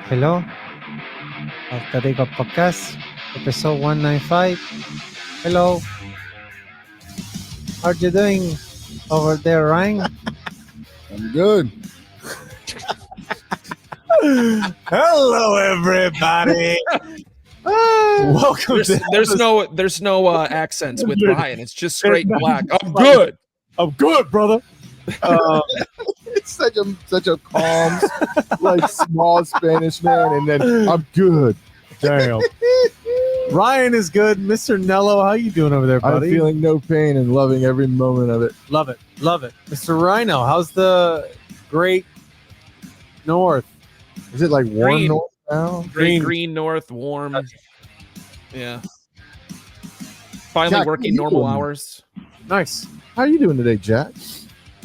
Hello, Alter Ego Podcast, episode 195. Hello, how are you doing over there, Ryan? I'm good. Hello, everybody. Welcome. There's no accents with Ryan. It's just straight black. I'm good. I'm good, brother. It's such a calm, like small Spanish man, and then I'm good. Damn. Ryan is good. Mr. Nello, how you doing over there, I'm buddy? feeling no pain and loving every moment of it. Love it. Love it. Mr. Rhino, how's the great north? Is it like warm Green. north now? Green North, warm. Yeah. Finally Jack, working what are you normal doing? hours. Nice. How are you doing today, Jack?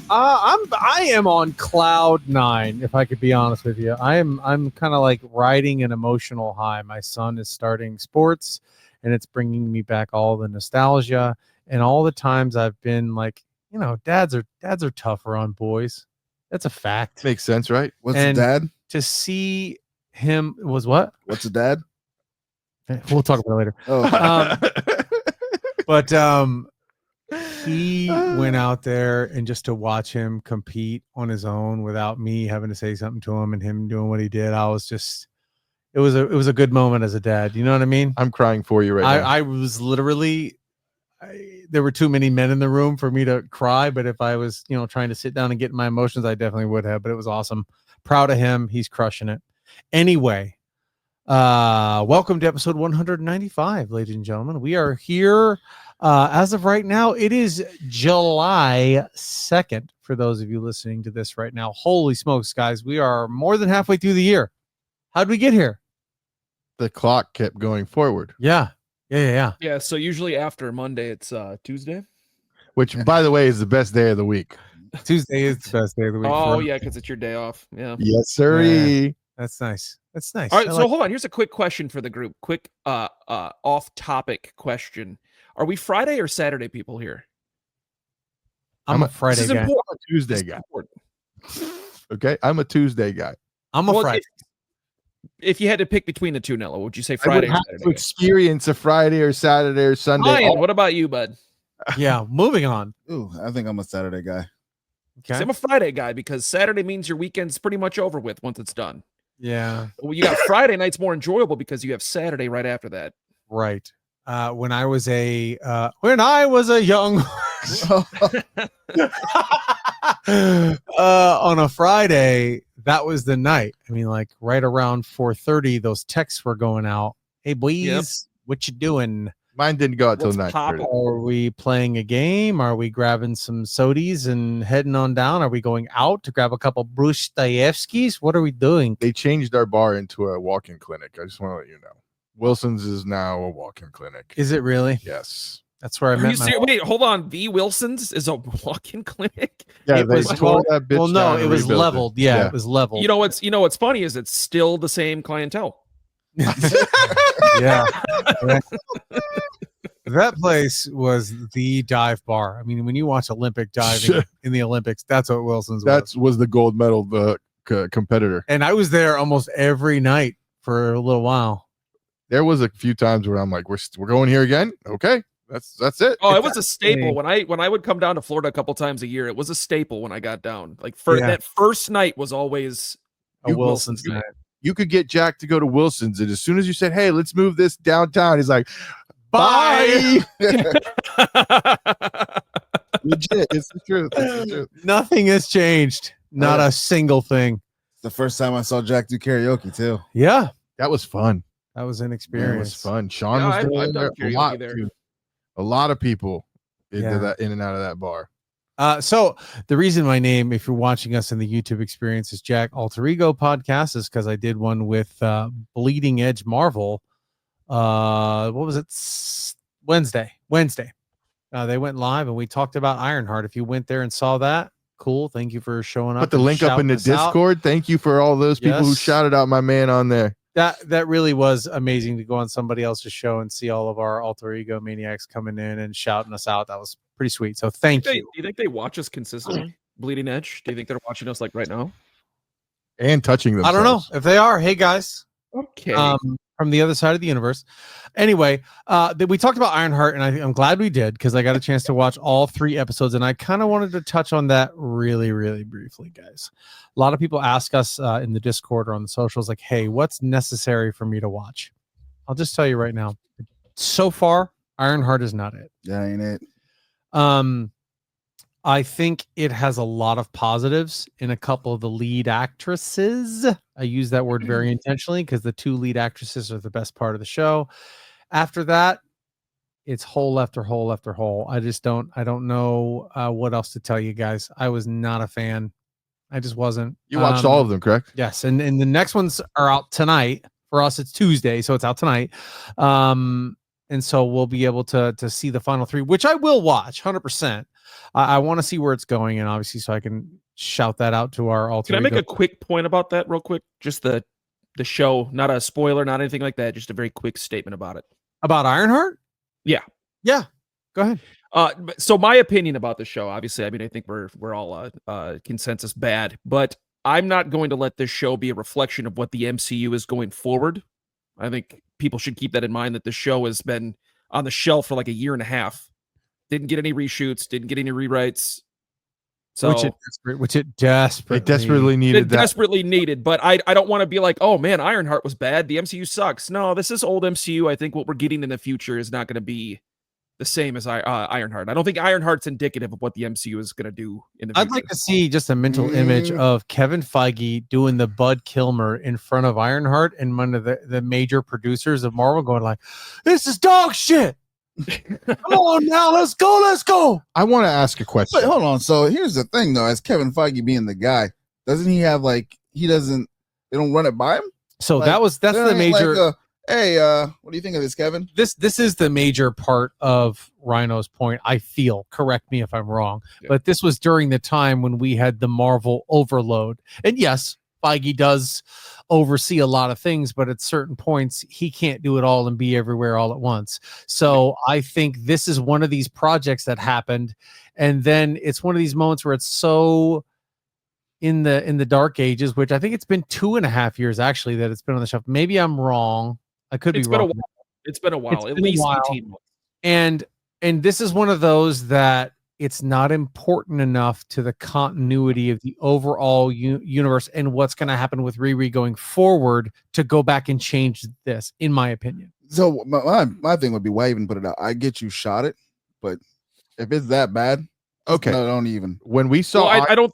I am on cloud 9, if I could be honest with you. I'm kind of like riding an emotional high. My son is starting sports, and it's bringing me back all the nostalgia and all the times I've been like, dads are tougher on boys. That's a fact. Makes sense, right? What's And- a dad? To see him was what? What's a dad? We'll talk about it later. Oh, But he went out there, and just to watch him compete on his own without me having to say something to him and him doing what he did, I was just it was a good moment as a dad. You know what I mean? I'm crying for you right now. I was literally there were too many men in the room for me to cry, but if I was, trying to sit down and get my emotions, I definitely would have. But it was awesome. Proud of him. He's crushing it. Anyway, welcome to episode 195, ladies and gentlemen. We are here. As of right now, it is July 2nd. For those of you listening to this right now, holy smokes, guys, we are more than halfway through the year. How'd we get here? The clock kept going forward, Yeah. Yeah, so usually after Monday, it's Tuesday. which, by the way, is the best day of the week. Tuesday is the best day of the week. Oh, for yeah, because it's your day off. Yeah. Yes, sirree. That's nice. That's nice. All right, I so like- hold on. Here's a quick question for the group. Quick off-topic question. Are we Friday or Saturday people here? I'm a This Friday is guy. important. I'm a Tuesday This is guy. important. Okay, I'm a Tuesday guy. I'm a Well, Friday. If you had to pick between the two, Nello, would you say I Friday would or have Saturday? to experience a Friday or Saturday or Sunday. Ryan, what about you, bud? Yeah. Moving on. Ooh, I think I'm a Saturday guy. Okay. See, I'm a Friday guy because Saturday means your weekend's pretty much over with once it's done. Yeah. Well, you got Friday nights more enjoyable because you have Saturday right after that. Right. When I was a young on a Friday, that was the night. I mean, like right around 4:30, those texts were going out. Hey boys, Yep. what you doing? Mine didn't go out till What's 9:30. poppin'? Are we playing a game? Are we grabbing some sodies and heading on down? Are we going out to grab a couple Bruce Dostoevskis? What are we doing? They changed our bar into a walk-in clinic. I just want to let you know. Wilson's is now a walk-in clinic. Is it really? Yes. That's where I Are you met my. serious? Wait, hold on. The Wilsons is a walk-in clinic. Yeah, It they was- tore that bitch Well, no, down it and was rebuilt leveled. Yeah, it was leveled. You know what's funny is it's still the same clientele. Yeah. That place was the dive bar. I mean, when you watch Olympic diving Sure. in the Olympics, that's what Wilson's was. That was the gold medal competitor. And I was there almost every night for a little while. There was a few times where I'm like, we're going here again. Okay, that's it. Oh, it It's was a staple actually- when I would come down to Florida a couple times a year. It was a staple when I got down. Like for Yeah. that first night was always A You- Wilson's you- night. You could get Jack to go to Wilson's, and as soon as you said, "Hey, let's move this downtown," he's like, "Bye." Legit, it's the truth. It's the truth. Nothing has changed. Not a single thing. It's the first time I saw Jack do karaoke too. Yeah. That was fun. That was an It experience. was fun. Sean Yeah, was I've doing done there. karaoke there. Too. A lot of people Yeah. into that in and out of that bar. So the reason my name, if you're watching us in the YouTube experience, is Jack Alter Ego Podcast is because I did one with Bleeding Edge Marvel. What was it? Wednesday. They went live and we talked about Ironheart. If you went there and saw that, cool. Thank you for showing up. Put the and link up in the shouting us out. Discord. Thank you for all those people who Yes. shouted out my man on there. That really was amazing to go on somebody else's show and see all of our alter ego maniacs coming in and shouting us out. That was pretty sweet. So thank Do you. you think they watch us consistently? Bleeding Edge? Do you think they're watching us like right now? and touching I don't know themselves. if they are. Hey guys, Okay. from the other side of the universe. Anyway, we talked about Ironheart, and I'm glad we did because I got a chance to watch all 3 episodes, and I kind of wanted to touch on that really, really briefly, guys. A lot of people ask us in the Discord or on the socials, like, "Hey, what's necessary for me to watch?" I'll just tell you right now. So far, Ironheart is not it. Yeah, ain't it? I think it has a lot of positives in a couple of the lead actresses. I use that word very intentionally because the 2 lead actresses are the best part of the show. After that, it's hole after hole after hole. I don't know what else to tell you guys. I was not a fan. I just wasn't. You watched all of them, correct? Yes, and the next ones are out tonight. For us, it's Tuesday, so it's out tonight. And so we'll be able to see the final 3, which I will watch 100%. I want to see where it's going, and obviously, so I can shout that out to our alter Can I make ego. a quick point about that real quick? Just the show, not a spoiler, not anything like that. Just a very quick statement about it. About Ironheart? Yeah. Yeah. Go ahead. So my opinion about the show, obviously, I mean, I think we're all consensus bad, but I'm not going to let this show be a reflection of what the MCU is going forward. I think people should keep that in mind, that the show has been on the shelf for like a year and a half. Didn't get any reshoots, didn't get any rewrites. So which it desperately needed that. desperately needed, but I don't want to be like, oh man, Ironheart was bad. The MCU sucks. No, this is old MCU. I think what we're getting in the future is not going to be the same as Ironheart. I don't think Ironheart's indicative of what the MCU is going to do in the future. I'd like to see just a mental image of Kevin Feige doing the Bud Kilmer in front of Ironheart and one of the major producers of Marvel going like, "This is dog shit. Come on now, let's go." I want to ask a question. But hold on. So here's the thing, though. As Kevin Feige being the guy, doesn't he have they don't run it by him? So Like, that's the major. Hey, what do you think of this, Kevin? This is the major part of Rhino's point. I feel, correct me if I'm wrong, but this was during the time when we had the Marvel overload. And yes, Feige does oversee a lot of things, but at certain points he can't do it all and be everywhere all at once. So I think this is one of these projects that happened, and then it's one of these moments where it's so in the dark ages, which I think it's been 2.5 years actually that it's been on the shelf. Maybe I'm wrong. I could be wrong. It's been a while. At least 18 months. And this is one of those that it's not important enough to the continuity of the overall universe and what's going to happen with Riri going forward to go back and change this, in my opinion. So my thing would be, why even put it out? I get you shot it, but if it's that bad, okay, no, don't even. When we saw, I don't.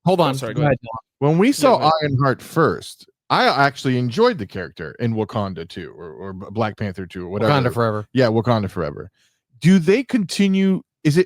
Hold on. Oh, sorry, go ahead. When we saw Ironheart first, I actually enjoyed the character in Wakanda 2 or Black Panther 2 or whatever. Wakanda Forever. Yeah, Wakanda Forever. Do they continue? Is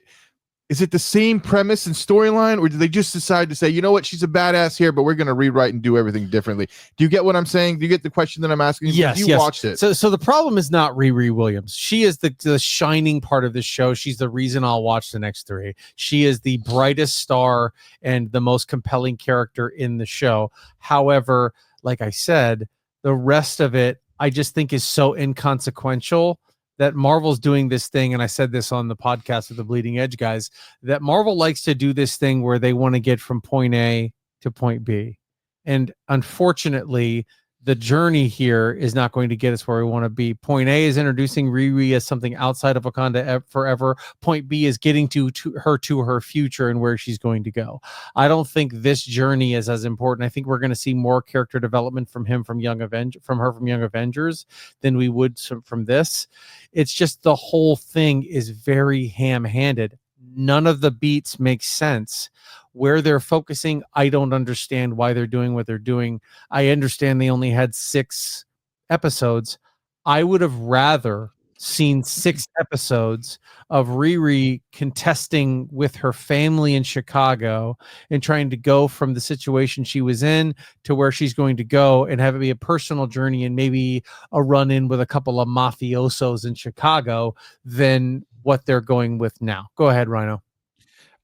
it the same premise and storyline, or do they just decide to say, you know what, she's a badass here, but we're going to rewrite and do everything differently? Do you get what I'm saying? Do you get the question that I'm asking? Yes. You watched it. So the problem is not Riri Williams. She is the shining part of this show. She's the reason I'll watch the next 3. She is the brightest star and the most compelling character in the show. However, like I said, the rest of it I just think is so inconsequential that Marvel's doing this thing, and I said this on the podcast of the Bleeding Edge guys, that Marvel likes to do this thing where they want to get from point A to point B. And unfortunately, the journey here is not going to get us where we want to be. Point A is introducing Riri as something outside of Wakanda Forever. Point B is getting to her future and where she's going to go. I don't think this journey is as important. I think we're going to see more character development from her from Young Avengers than we would from this. It's just the whole thing is very ham-handed. None of the beats make sense. Where they're focusing, I don't understand why they're doing what they're doing. I understand they only had 6 episodes. I would have rather seen 6 episodes of Riri contesting with her family in Chicago and trying to go from the situation she was in to where she's going to go, and have it be a personal journey and maybe a run-in with a couple of mafiosos in Chicago than what they're going with now. Go ahead, Rhino.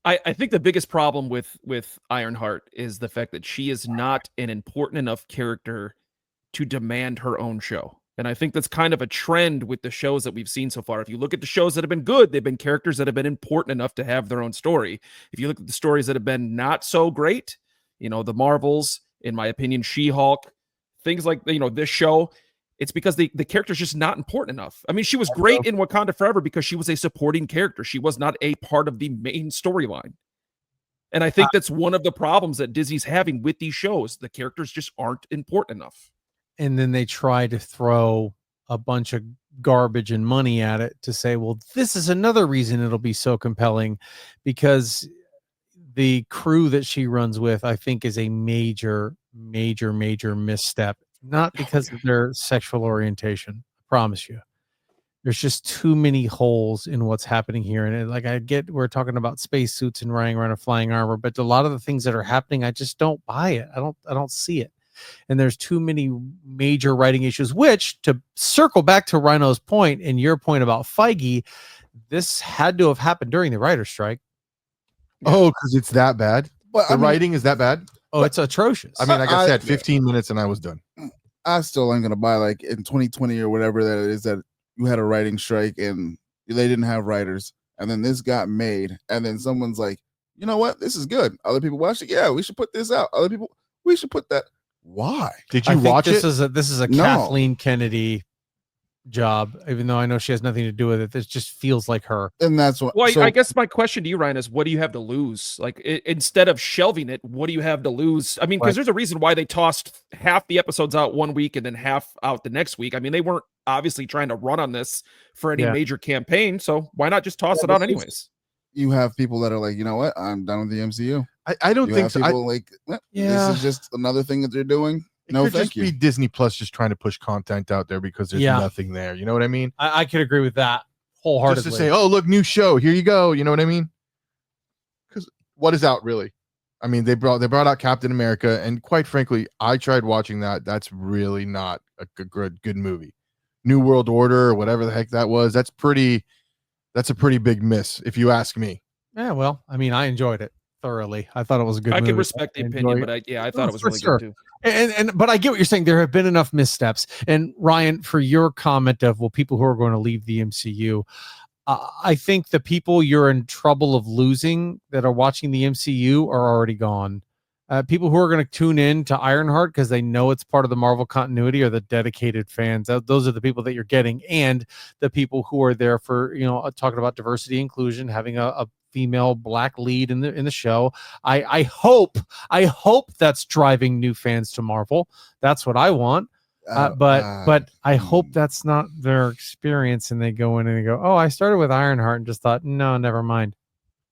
I think the biggest problem with Ironheart is the fact that she is not an important enough character to demand her own show. And I think that's kind of a trend with the shows that we've seen so far. If you look at the shows that have been good, they've been characters that have been important enough to have their own story. If you look at the stories that have been not so great, the Marvels in my opinion. She-Hulk, things like, this show, it's because the character's just not important enough. I mean, she was great in Wakanda Forever because she was a supporting character. She was not a part of the main storyline. And I think that's one of the problems that Disney's having with these shows. The characters just aren't important enough. And then they try to throw a bunch of garbage and money at it to say, well, this is another reason it'll be so compelling, because the crew that she runs with, I think, is a major misstep. Not because of their sexual orientation. I promise you. There's just too many holes in what's happening here. And like, I get, we're talking about spacesuits and riding around a flying armor, but a lot of the things that are happening, I just don't buy it. I don't see it. And there's too many major writing issues, which, to circle back to Rhino's point and your point about Feige, this had to have happened during the writer's strike. Oh, because it's that bad? But The writing is that bad? Oh, it's atrocious. I mean, like I said, 15 minutes and I was done. I still ain't gonna buy, like, in 2020 or whatever that it is, that you had a writing strike and they didn't have writers, and then this got made, and then someone's like, you know what, this is good. Other people watch it. Yeah, we should put this out. Other people, we should put that. Why? Did you watch this it? This is a No. Kathleen Kennedy job, even though I know she has nothing to do with it. This just feels like her. And that's what. Well, so, I guess my question to you, Ryan, is what do you have to lose? Like, instead of shelving it, what do you have to lose? I mean, because there's a reason why they tossed half the episodes out one week and then half out the next week. I mean, they weren't obviously trying to run on this for any major campaign, so why not just toss it out anyways? You have people that are like, you know what, I'm done with the MCU. I don't You think have so. people like, this is just another thing that they're doing. No, could thank just you. be Disney Plus just trying to push content out there because there's nothing there. You know what I mean? I could agree with that wholeheartedly. Just to say, oh, look, new show. Here you go. You know what I mean? Because what is out really? I mean, they brought out Captain America, and quite frankly, I tried watching that. That's really not a good movie. New World Order or whatever the heck that was. That's a pretty big miss, if you ask me. Yeah, well, I mean, I enjoyed it thoroughly. I thought it was a good movie. I can respect the opinion, but I thought it was really good too. But I get what you're saying. There have been enough missteps. And Ryan, for your comment of, well, people who are going to leave the MCU, I think the people you're in trouble of losing that are watching the MCU are already gone. People who are going to tune in to Ironheart because they know it's part of the Marvel continuity are the dedicated fans. Those are the people that you're getting, and the people who are there for, talking about diversity, inclusion, having a female Black lead in the show. I hope that's driving new fans to Marvel. That's what I want. But I hope that's not their experience, and they go in and they go, oh, I started with Ironheart and just thought, no, never mind.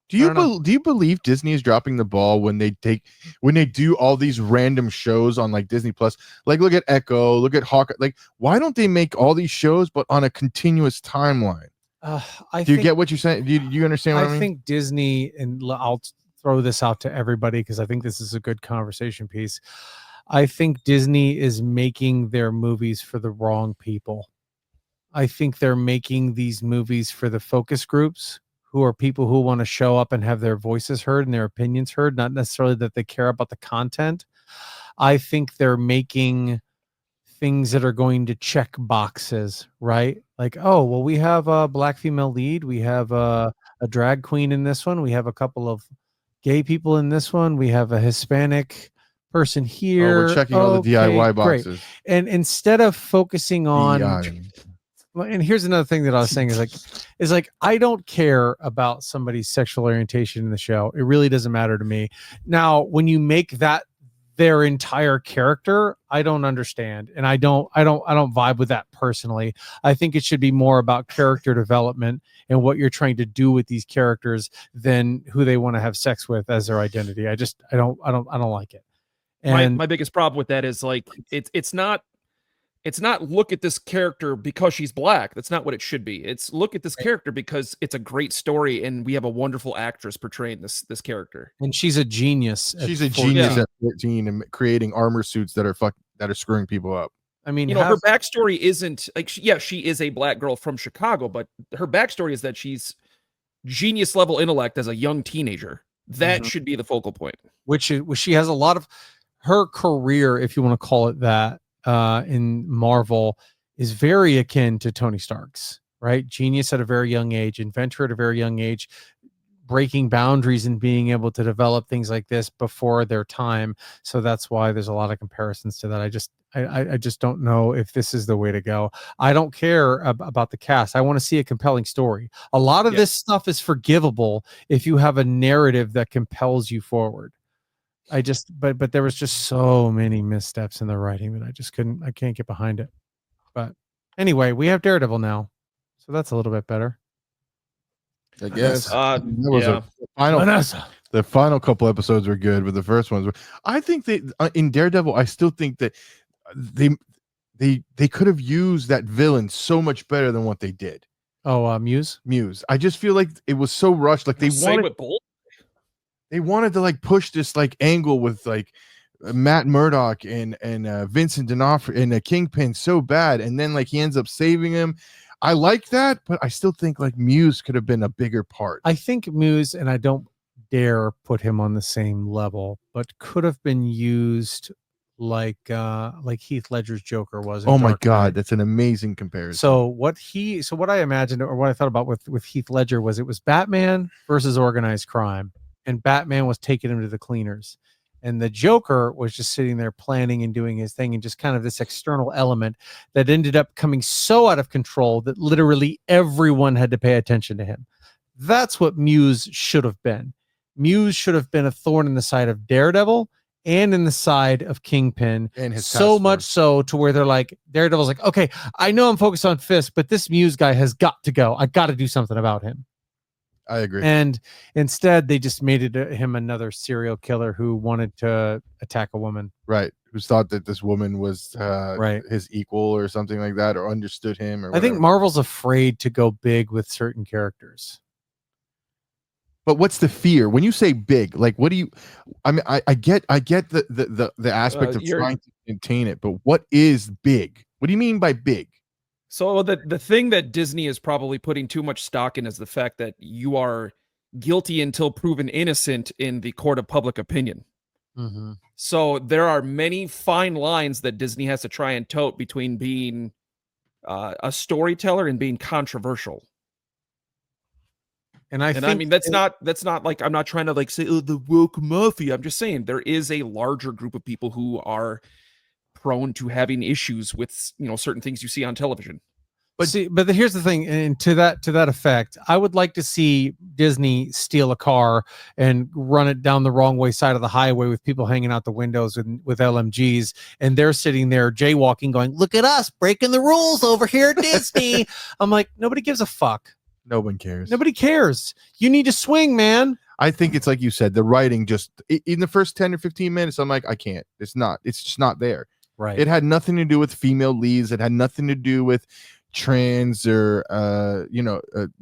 Do you believe Disney is dropping the ball when they do all these random shows on like Disney Plus? Like, look at Echo, look at Hawkeye. Like, why don't they make all these shows but on a continuous timeline? Do you get what you're saying? Do you understand what I mean? I think Disney, and I'll throw this out to everybody because I think this is a good conversation piece. I think Disney is making their movies for the wrong people. I think they're making these movies for the focus groups, who are people who want to show up and have their voices heard and their opinions heard, not necessarily that they care about the content. I think they're making things that are going to check boxes, right? Like, oh, well, we have a Black female lead. We have a drag queen in this one. We have a couple of gay people in this one. We have a Hispanic person here. We're checking all the DIY boxes. Great. And instead of focusing on... And here's another thing that I was saying is like, I don't care about somebody's sexual orientation in the show. It really doesn't matter to me. Now, when you make that their entire character, I don't understand. And I don't vibe with that personally. I think it should be more about character development and what you're trying to do with these characters than who they want to have sex with as their identity. I don't like it. And my biggest problem with that is like, it's not look at this character because she's Black. That's not what it should be. It's look at this character because it's a great story and we have a wonderful actress portraying this character. And she's a genius. She's a genius at 14 and creating armor suits that are screwing people up. I mean, her backstory isn't like, she is a Black girl from Chicago, but her backstory is that she's genius level intellect as a young teenager. That should be the focal point. Which she has a lot of her career, if you want to call it that, in Marvel is very akin to Tony Stark's, right? Genius at a very young age, inventor at a very young age, breaking boundaries and being able to develop things like this before their time. So that's why there's a lot of comparisons to that. I just don't know if this is the way to go. I don't care about the cast. I want to see a compelling story. A lot of this stuff is forgivable if you have a narrative that compels you forward. But there was just so many missteps in the writing that I can't get behind it. But anyway, we have Daredevil now, so that's a little bit better. I guess. That was yeah. the final couple episodes were good, but the first ones were. I think they in Daredevil. I still think that they could have used that villain so much better than what they did. Oh, Muse. I just feel like it was so rushed. Like Same with Bolt. they wanted to like push this like angle with like Matt Murdock and Vincent D'Onofrio and Kingpin so bad, and then like he ends up saving him. I like that, but I still think like Muse could have been a bigger part. I think Muse, and I don't dare put him on the same level, but could have been used like Heath Ledger's Joker was. Oh my Dark God, Knight. that's an amazing comparison. So what I imagined or what I thought about with Heath Ledger was it was Batman versus organized crime, and Batman was taking him to the cleaners, and the Joker was just sitting there planning and doing his thing, and just kind of this external element that ended up coming so out of control that literally everyone had to pay attention to him. That's what Muse should have been. Muse should have been a thorn in the side of Daredevil and in the side of Kingpin, and his so task much force. so to where they're like, Daredevil's like, okay, I know I'm focused on Fisk, but this Muse guy has got to go. I got to do something about him. I agree. And instead, they just made him another serial killer who wanted to attack a woman. Right. Who thought that this woman was Right. his equal or something like that, or understood him, or I think whatever. Marvel's afraid to go big with certain characters. But what's the fear when you say big? Like, what do you? I mean, I get the aspect of trying to contain it, but what is big? What do you mean by big? So the thing that Disney is probably putting too much stock in is the fact that you are guilty until proven innocent in the court of public opinion. Mm-hmm. So there are many fine lines that Disney has to try and tote between being a storyteller and being controversial. And I mean, that's not like, I'm not trying to like say, oh, the woke mafia. I'm just saying there is a larger group of people who are prone to having issues with, certain things you see on television. But here's the thing, and to that effect, I would like to see Disney steal a car and run it down the wrong way side of the highway with people hanging out the windows with LMGs, and they're sitting there jaywalking, going, "Look at us breaking the rules over here at Disney." I'm like, nobody gives a fuck. No one cares. Nobody cares. You need to swing, man. I think it's like you said, the writing just in the first 10 or 15 minutes, I'm like, I can't. It's just not there. Right. It had nothing to do with female leads. It had nothing to do with trans or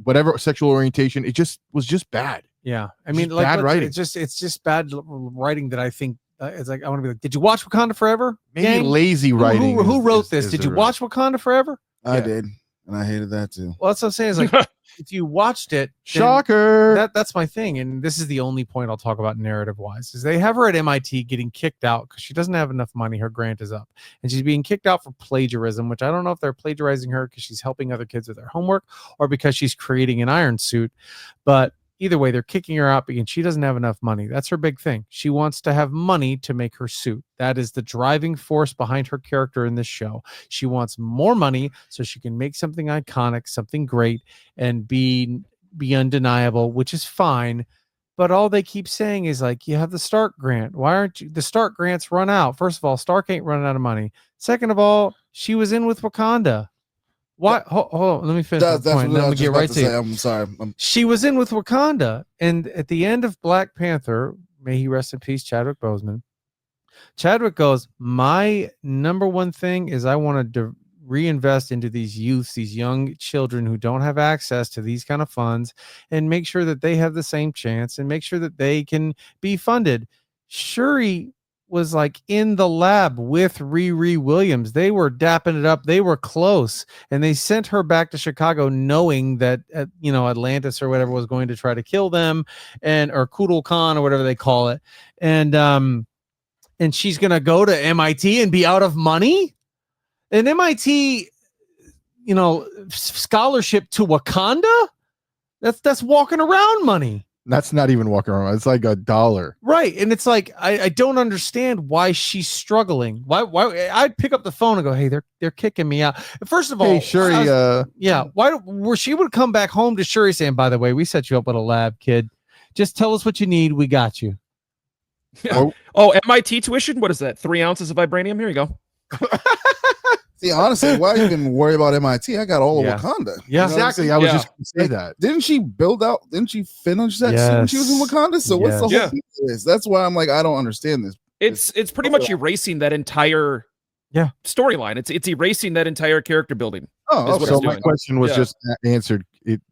whatever sexual orientation. It just was just bad. Yeah. I mean, like bad writing. It's just bad writing that I think it's like, I want to be like, did you watch Wakanda Forever? Maybe gang? lazy writing. Who wrote this? Did you watch Wakanda Forever? I did, and I hated that too. Well, that's what I'm saying. Is like, if you watched it, shocker. That's my thing, and this is the only point I'll talk about narrative-wise. Is they have her at MIT getting kicked out because she doesn't have enough money. Her grant is up, and she's being kicked out for plagiarism. Which I don't know if they're plagiarizing her because she's helping other kids with their homework or because she's creating an iron suit. But either way, they're kicking her out because she doesn't have enough money. That's her big thing. She wants to have money to make her suit. That is the driving force behind her character in this show. She wants more money so she can make something iconic, something great, and be undeniable, which is fine. But all they keep saying is like, you have the Stark grant. Why aren't you? The Stark grants run out. First of all, Stark ain't running out of money. Second of all, she was in with Wakanda. Why? Hold on. Let me finish my point. Let me get right to it. I'm sorry. She was in with Wakanda, and at the end of Black Panther, may he rest in peace, Chadwick Boseman. Chadwick goes, my number one thing is I want to reinvest into these youths, these young children who don't have access to these kind of funds, and make sure that they have the same chance and make sure that they can be funded. Shuri was like in the lab with Riri Williams. They were dapping it up. They were close, and they sent her back to Chicago knowing that Atlantis or whatever was going to try to kill them, or Kudal Khan or whatever they call it, and she's gonna go to MIT and be out of money. An MIT, scholarship to Wakanda. That's walking around money. That's not even walking around. It's like $1. Right. And it's like I don't understand why she's struggling. Why I'd pick up the phone and go, hey, they're kicking me out. First of all, Hey, Shuri, yeah, where she would come back home to Shuri saying, by the way, we set you up with a lab, kid. Just tell us what you need. We got you. Oh, MIT tuition? What is that? 3 ounces of vibranium? Here you go. See, honestly, why even worry about MIT? I got all Yeah. of Wakanda. Yeah. exactly. I was just going to say Like, that. Didn't she build out? Didn't she finish that shit when she was in Yes. Wakanda? So what's the whole Yes. piece of this? That's why I'm like, I don't understand this. It's pretty much erasing that entire storyline. It's erasing that entire character building. Oh, is what So it's my doing. question was Yeah. just answered.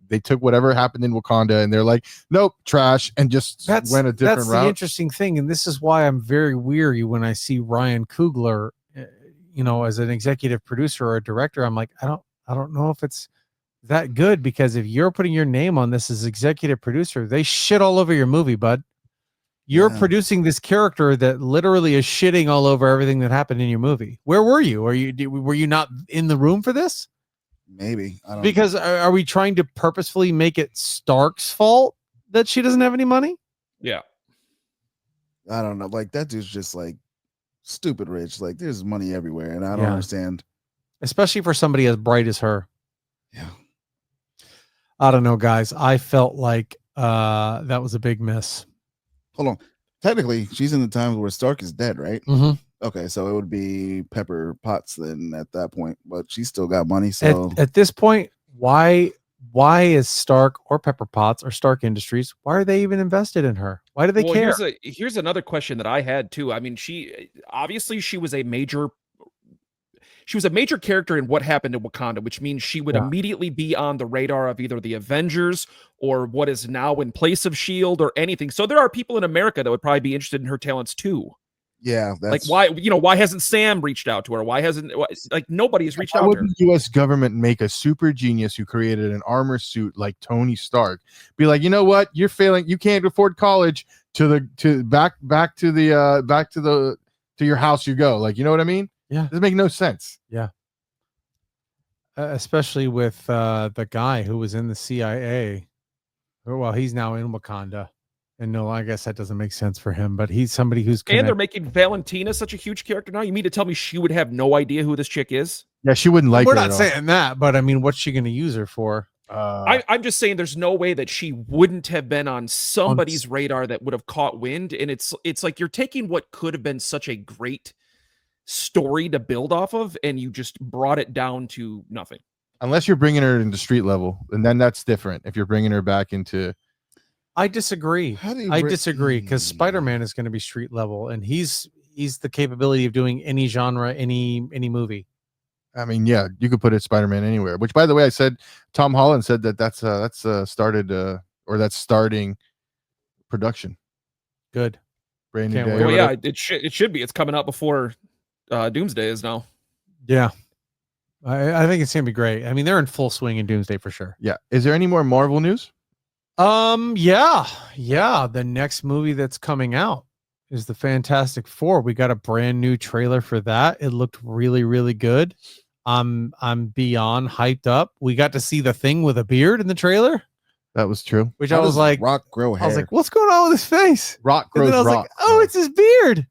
They took whatever happened in Wakanda and they're like, nope, trash, and just went a different that's route. the interesting thing, and this is why I'm very weary when I see Ryan Coogler, as an executive producer or a director. I'm like, I don't know if it's that good, because if you're putting your name on this as executive producer, they shit all over your movie, bud. You're Yeah. producing this character that literally is shitting all over everything that happened in your movie. Where were you? Were you not in the room for this? Maybe I don't. Because are we trying to purposefully make it Stark's fault that she doesn't have any money? Yeah. I don't know. Like that dude's just like stupid rich. Like there's money everywhere, and I don't Yeah. understand. Especially for somebody as bright as her. Yeah. I don't know, guys. I felt like that was a big miss. Hold on. Technically, she's in the times where Stark is dead, right? Mm-hmm. Okay, so it would be Pepper Potts then at that point, but she's still got money. So At this point, why is Stark or Pepper Potts or Stark Industries, why are they even invested in her? Why do they care? Here's another question that I had too. I mean, she was a major character in what happened in Wakanda, which means she would immediately be on the radar of either the Avengers or what is now in place of S.H.I.E.L.D. or anything. So there are people in America that would probably be interested in her talents too. yeah, that's Like why hasn't Sam reached out to her? Why hasn't nobody has reached out Why to her? would the U.S. government make a super genius who created an armor suit like Tony Stark be like, you know what, you're failing, you can't afford college, back to your house you go, like, you know what I mean? Yeah, doesn't make no sense. Yeah, especially with the guy who was in the CIA. Well, he's now in Wakanda. And no, I guess that doesn't make sense for him, but he's somebody who's And they're making Valentina such a huge character now. You mean to tell me she would have no idea who this chick is? Yeah, she wouldn't like We're her not at all. saying that, but I mean, what's she going to use her for? I'm just saying there's no way that she wouldn't have been on somebody's radar that would have caught wind. And it's like you're taking what could have been such a great story to build off of, and you just brought it down to nothing. Unless you're bringing her into street level, and then that's different. If you're bringing her back into, I disagree. I disagree, because Spider-Man is going to be street level, and he's the capability of doing any genre, any movie. I mean, yeah, you could put it Spider-Man anywhere. Which, by the way, I said Tom Holland said that's starting production. Good. Brand new Can't day. wait. Well, yeah, it should be. It's coming out before Doomsday is now. Yeah. I think it's gonna be great. I mean, they're in full swing in Doomsday for sure. Yeah. Is there any more Marvel news? Yeah. The next movie that's coming out is the Fantastic Four. We got a brand new trailer for that. It looked really, really good. I'm beyond hyped up. We got to see the Thing with a beard in the trailer. That was true. Which How I was does like, Rock grow hair? I was like, what's going on with his face? Rock And grows then I was rock. like, oh, it's his beard.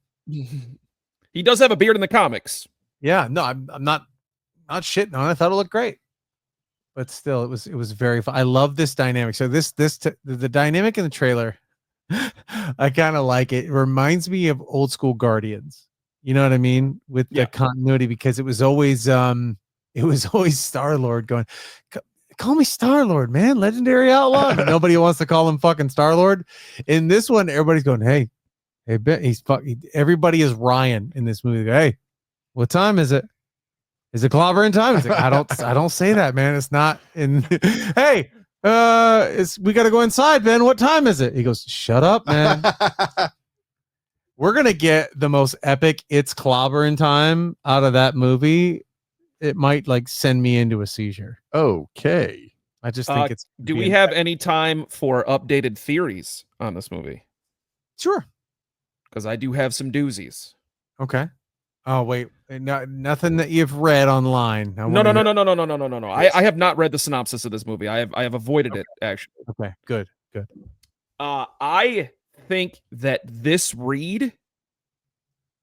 He does have a beard in the comics. Yeah, no, I'm not shitting on it. I thought it looked great, but still, it was very fun. I love this dynamic. So the dynamic in the trailer, I kind of like it. It reminds me of old school Guardians. You know what I mean? With the continuity, because it was always Star-Lord going, call me Star-Lord, man, legendary outlaw. But nobody wants to call him fucking Star-Lord. In this one, everybody's going, hey, Ben, everybody is Ryan in this movie. Hey, what time is it? Is it clobbering time? It's like, I don't say that, man. It's not in. Hey, we got to go inside, Ben. What time is it? He goes, shut up, man. We're going to get the most epic it's clobbering time out of that movie. It might like send me into a seizure. Okay. I just think it's. Do we have any time for updated theories on this movie? Sure. Because I do have some doozies. Okay. Oh, wait. Nothing that you've read online. No. I have not read the synopsis of this movie. I have avoided it, actually. Okay, good. I think that this Reed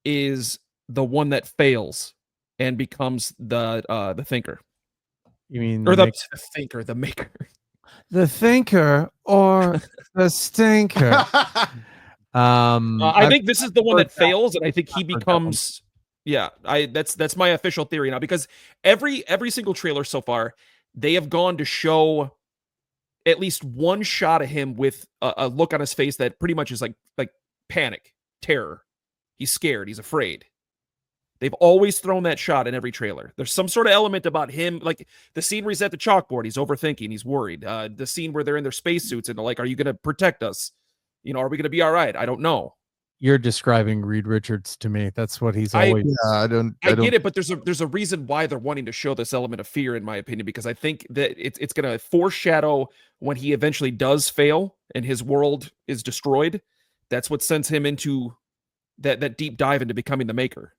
is the one that fails and becomes the thinker. You mean Or the the thinker, the maker. the thinker or the stinker? I think this is the one heard that fails, and I think he I've heard that one. becomes. Yeah, that's my official theory now, because every single trailer so far, they have gone to show at least one shot of him with a look on his face that pretty much is like panic, terror. He's scared. He's afraid. They've always thrown that shot in every trailer. There's some sort of element about him, like the scene where he's at the chalkboard. He's overthinking. He's worried. The scene where they're in their spacesuits and they're like, "Are you going to protect us? Are we going to be all right?" I don't know. You're describing Reed Richards to me. That's what he's I- always. Yeah, I don't get it, but there's a reason why they're wanting to show this element of fear, in my opinion, because I think that it's going to foreshadow when he eventually does fail and his world is destroyed. That's what sends him into that deep dive into becoming the Maker.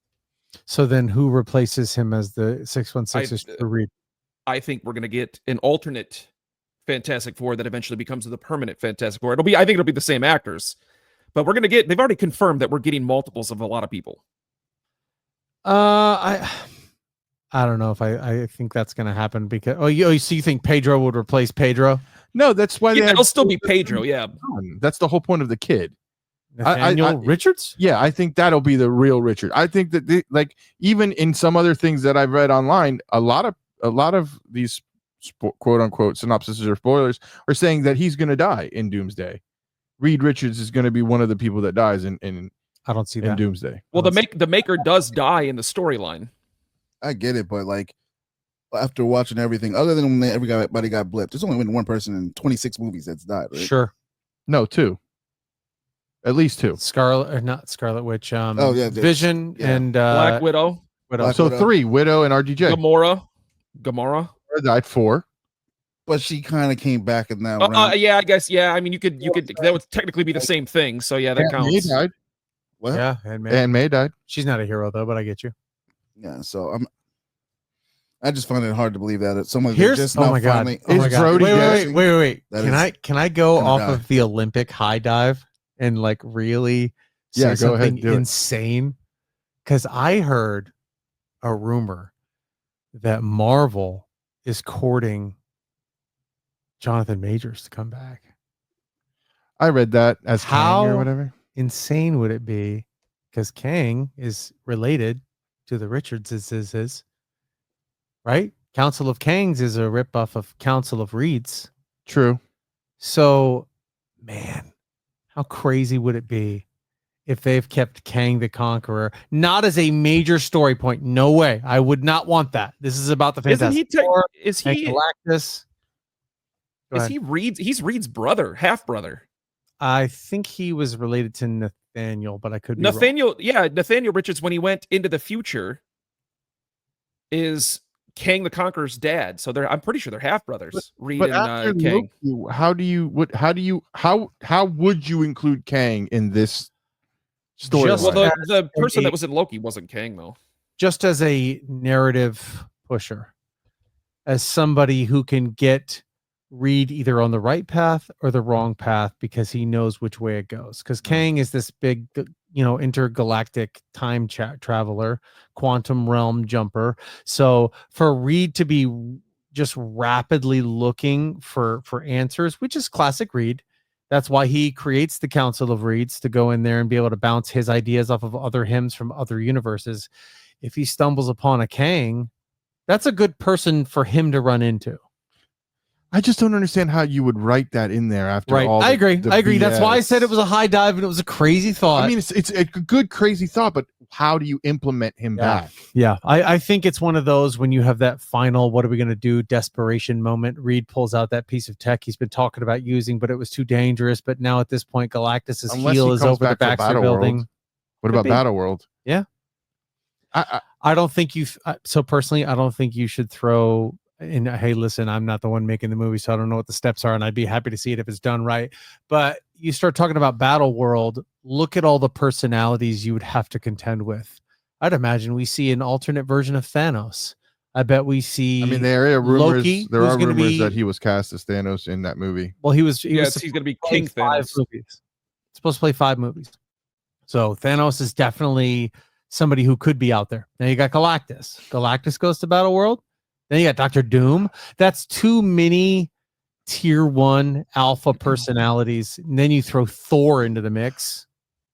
So then, who replaces him as the 616 for Reed? I think we're going to get an alternate Fantastic Four that eventually becomes the permanent Fantastic Four. I think it'll be the same actors, but they've already confirmed that we're getting multiples of a lot of people. I don't know if I think that's going to happen because so you think Pedro would replace Pedro? No, that's why It'll still be Pedro. Yeah, that's the whole point of the kid. Nathaniel Richards? Yeah, I think that'll be the real Richard. I think that even in some other things that I've read online, a lot of these quote unquote synopses or spoilers are saying that he's going to die in Doomsday. Reed Richards is going to be one of the people that dies in I don't see that in Doomsday. Well, the Maker does die in the storyline. I get it, but like after watching everything, other than when everybody got blipped, there's only been one person in 26 movies that's died, right? Sure. No, two. At least two. Not Scarlet Witch. Vision and Black Widow. Black So Widow. 3, Widow and RDJ. Gamora. Died 4. But she kind of came back in that round. Yeah, I guess. Yeah, I mean, you could that would technically be the same thing. So yeah, that Aunt May counts. died. What? Yeah, Aunt May died. she's not a hero though, but I get you. Yeah, so I just find it hard to believe that someone Here's just oh now my god. finally. Oh my Is god. Brody Wait. That Can I go gonna off die. of the Olympic high dive and like really say Yeah, go ahead, something do it. insane? Because I heard a rumor that Marvel is courting Jonathan Majors to come back. I read that as Kang or How whatever. insane would it be? Because Kang is related to the Richardses, right? Council of Kangs is a ripoff of Council of Reeds. True. So, man, how crazy would it be if they've kept Kang the Conqueror not as a major story point? No way. I would not want that. This is about the Fantastic Four Is and he? Galactus. Go Is ahead. he Reed's? He's Reed's brother, half brother. I think he was related to Nathaniel, but I could be wrong. Nathaniel Richards, when he went into the future, is Kang the Conqueror's dad. So I'm pretty sure they're half brothers. Reed But and after Kang. Loki, how would you include Kang in this story? Just- Well, Right. the person that was in Loki wasn't Kang though. Just as a narrative pusher, as somebody who can get Reed either on the right path or the wrong path because he knows which way it goes. Because Kang is this big, intergalactic time traveler, quantum realm jumper. So for Reed to be just rapidly looking for answers, which is classic Reed. That's why he creates the Council of Reeds to go in there and be able to bounce his ideas off of other hymns from other universes. If he stumbles upon a Kang, that's a good person for him to run into. I just don't understand how you would write that in there after Right. all. I agree. That's why I said it BS. was a high dive and it was a crazy thought. I mean, it's a good crazy thought, but how do you implement him back? Yeah, I think it's one of those when you have that final, what are we going to do, desperation moment. Reed pulls out that piece of tech he's been talking about using, but it was too dangerous. But now at this point, Galactus's Unless heel he is comes over the back for Baxter Battleworld. building. What Could about be. Battleworld? Yeah. I I don't think so personally, I don't think you should throw in, hey, listen, I'm not the one making the movie, so I don't know what the steps are, and I'd be happy to see it if it's done right. But you start talking about Battle World, look at all the personalities you would have to contend with. I'd imagine we see an alternate version of Thanos. I bet we see. I mean, there are rumors. Loki, There who's are gonna rumors be- that he was cast as Thanos in that movie. Well, he was Yes, supposed he's going to be to play King 5 Thanos. movies. Supposed to play 5 movies. So Thanos is definitely somebody who could be out there. Now you got Galactus. Galactus goes to Battle World. Then you got Doctor Doom. That's too many tier 1 alpha personalities. And then you throw Thor into the mix.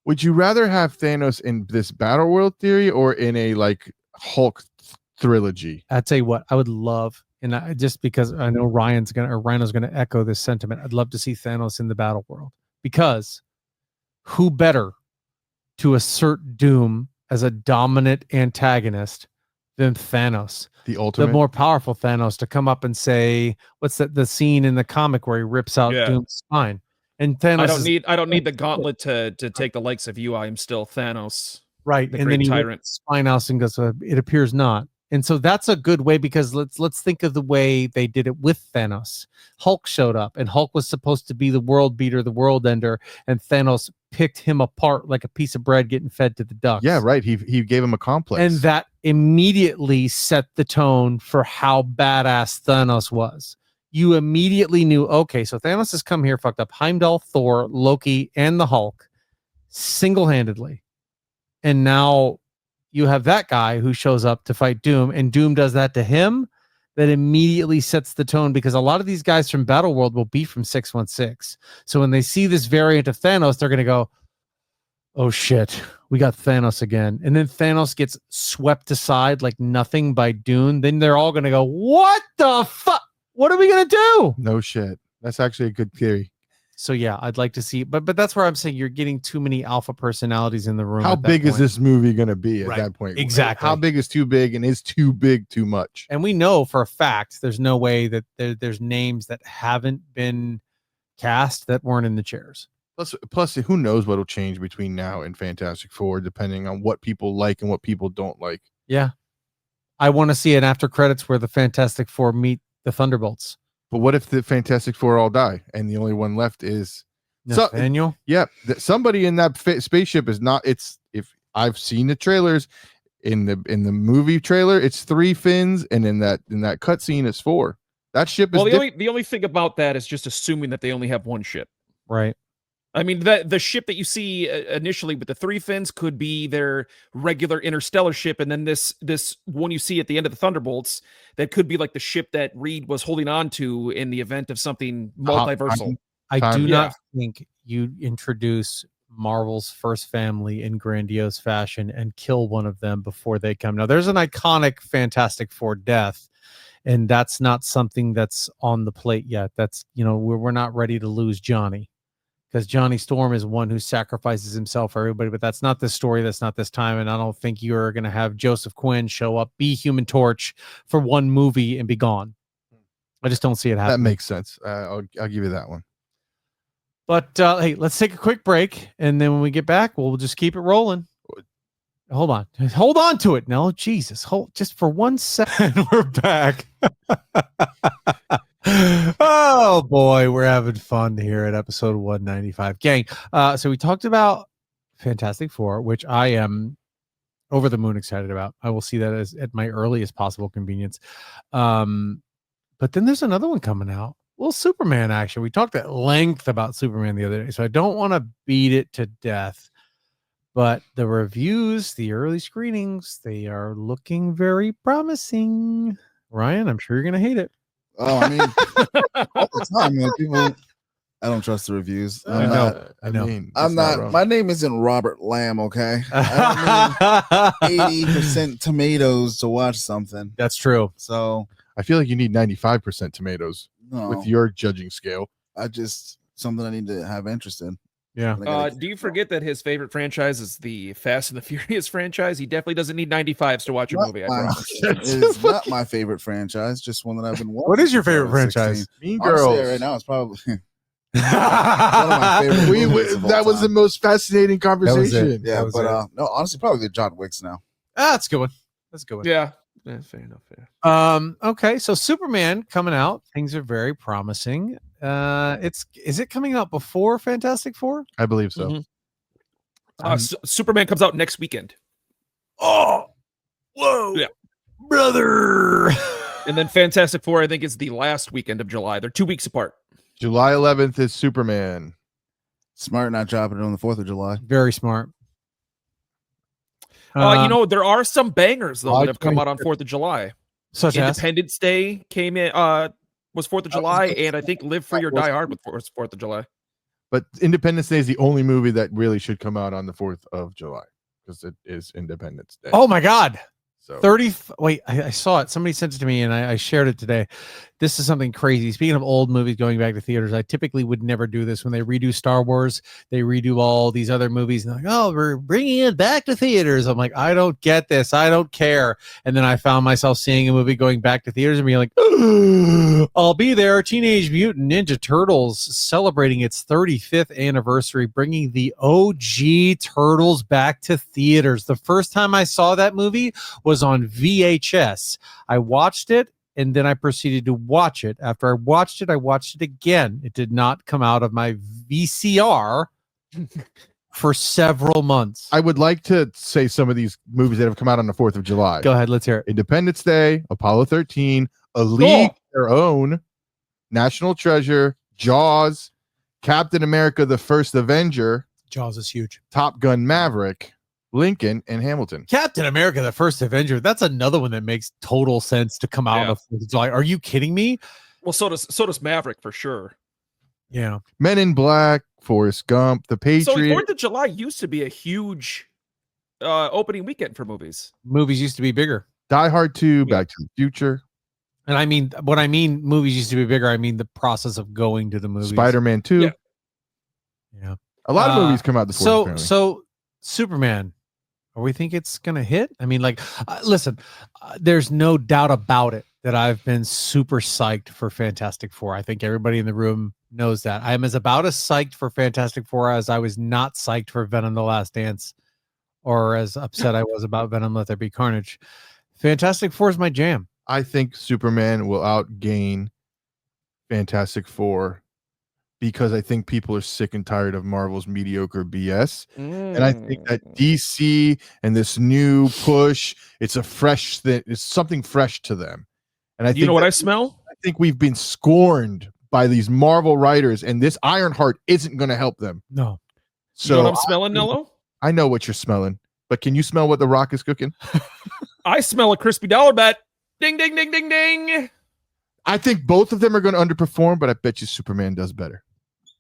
Would you rather have Thanos in this Battle World theory or in a like Hulk trilogy? I'd say what I would love, and just because I know Rhino's gonna echo this sentiment, I'd love to see Thanos in the Battle World, because who better to assert Doom as a dominant antagonist than Thanos, The the ultimate. more powerful Thanos, to come up and say, what's that? The scene in the comic where he rips out Yeah. Doom's spine, and Thanos I don't need the gauntlet to take the likes of you. I am still Thanos. right, the and great then he tyrant. rips his spine out and goes, it appears not. And so that's a good way, because let's think of the way they did it with Thanos. Hulk showed up, and Hulk was supposed to be the world beater, the world ender, and Thanos picked him apart like a piece of bread getting fed to the ducks. Yeah, right. He gave him a complex. And that immediately set the tone for how badass Thanos was. You immediately knew, okay, so Thanos has come here, fucked up Heimdall, Thor, Loki, and the Hulk single-handedly. And now you have that guy who shows up to fight Doom, and Doom does that to him. That immediately sets the tone, because a lot of these guys from Battle World will be from 616. So when they see this variant of Thanos, they're going to go, oh shit, we got Thanos again. And then Thanos gets swept aside like nothing by Doom. Then they're all going to go, what the fuck? What are we going to do? No shit. That's actually a good theory. So yeah, I'd like to see, but that's where I'm saying you're getting too many alpha personalities in the room. How at that big is point. this movie going to be at Right. that point? Exactly. How big is too big, and is too big too much? And we know for a fact there's no way that there's names that haven't been cast that weren't in the chairs. Plus, who knows what'll change between now and Fantastic Four, depending on what people like and what people don't like. Yeah. I want to see an after credits where the Fantastic Four meet the Thunderbolts. But what if the Fantastic Four all die and the only one left is Nathaniel? yeah, somebody in that spaceship is not. It's, if I've seen the trailers, in the movie trailer, it's 3 fins, and in that cutscene, it's 4. That ship is. Well, the only thing about that is just assuming that they only have one ship. Right. I mean, the ship that you see initially with the 3 fins could be their regular interstellar ship, and then this one you see at the end of the Thunderbolts, that could be like the ship that Reed was holding on to in the event of something multiversal. I do not think you introduce Marvel's first family in grandiose fashion and kill one of them before they come. Now, there's an iconic Fantastic Four death, and that's not something that's on the plate yet. That's, we're not ready to lose Johnny, because Johnny Storm is one who sacrifices himself for everybody, but that's not this story. That's not this time. And I don't think you're going to have Joseph Quinn show up, be Human Torch for one movie and be gone. I just don't see it happening. That makes sense. I'll give you that one. But hey, let's take a quick break, and then when we get back, we'll just keep it rolling. Hold on to it, Nell. Jesus, hold just for 1 second. We're back. Oh boy, we're having fun here at episode 195, gang. So we talked about Fantastic Four, which I am over the moon excited about. I will see that as at my earliest possible convenience. But then there's another one coming out. Well, Superman action. We talked at length about Superman the other day, so I don't want to beat it to death. But the reviews, the early screenings, they are looking very promising. Ryan, I'm sure you're going to hate it. Oh, I mean, all the time, people. I don't trust the reviews. I know. I'm not. My name isn't Robert Lamb. Okay, I don't need 80% tomatoes to watch something. That's true. So I feel like you need 95% tomatoes with your judging scale. Something I need to have interest in. Yeah. Do you forget that his favorite franchise is the Fast and the Furious franchise? He definitely doesn't need 95s to watch a movie. I promise. It's not my favorite franchise, just one that I've been watching. What is your favorite franchise? Mean Girls. Honestly, right now, it's probably one of my favorite movies of all that was time. the most fascinating conversation. Yeah, but no, honestly, probably the John Wicks now. That's a good one. That's a good one. Yeah. Fair enough. Yeah. Okay, so Superman coming out. Things are very promising. Is it coming out before Fantastic Four? I believe so. Mm-hmm. Superman comes out next weekend. Oh, whoa. Yeah. brother. And then Fantastic Four, I think, is the last weekend of July. They're 2 weeks apart. July 11th is Superman. Smart not dropping it on the 4th of July. Very smart. There are some bangers though July that have come out on 25th. 4th of July. Such as Independence Day came in, was 4th of July, and I think Live Free or Die Hard was 4th of July. But Independence Day is the only movie that really should come out on the 4th of July because it is Independence Day. oh my God. So 30. Wait, I saw it. Somebody sent it to me and I shared it today. This is something crazy. Speaking of old movies going back to theaters, I typically would never do this. When they redo Star Wars, they redo all these other movies and they're like, oh, we're bringing it back to theaters. I'm like, I don't get this. I don't care. And then I found myself seeing a movie going back to theaters and being like, I'll be there. Teenage Mutant Ninja Turtles celebrating its 35th anniversary, bringing the OG Turtles back to theaters. The first time I saw that movie was on VHS. I watched it and then I proceeded to watch it. After I watched it again. It did not come out of my VCR for several months. I would like to say some of these movies that have come out on the 4th of July. Go ahead, let's hear it. Independence Day, Apollo 13, A League of Their Own, National Treasure, Jaws, Captain America, the First Avenger, Jaws is huge. Top Gun Maverick, Lincoln, and Hamilton. Captain America, the First Avenger. That's another one that makes total sense to come out Yeah. on the 4th of July. Are you kidding me? Well, so does Maverick for sure. Yeah. Men in Black, Forrest Gump, The Patriot. So 4th of July used to be a huge opening weekend for movies. Movies used to be bigger. Die Hard 2, Back to the Future, And I mean, when I mean movies used to be bigger, I mean the process of going to the movies. Spider-Man 2. Yeah. Yeah. A lot of movies come out the 4th. apparently. So Superman, or we think it's gonna hit? I mean, like, listen, there's no doubt about it that I've been super psyched for Fantastic Four. I think everybody in the room knows that. I am about as psyched for Fantastic Four as I was not psyched for Venom: The Last Dance, or as upset I was about Venom: Let There Be Carnage. Fantastic Four is my jam. I think Superman will outgain Fantastic Four because I think people are sick and tired of Marvel's mediocre BS. And I think that DC and this new push, it's a fresh thing, it's something fresh to them. And I think You know what I smell? I think we've been scorned by these Marvel writers, and this Ironheart isn't going to help them. No. So You know what I'm smelling, Nello? I know what you're smelling, but can you smell what The Rock is cooking? I smell a crispy dollar bet. Ding, ding, ding, ding, ding. I think both of them are going to underperform, but I bet you Superman does better.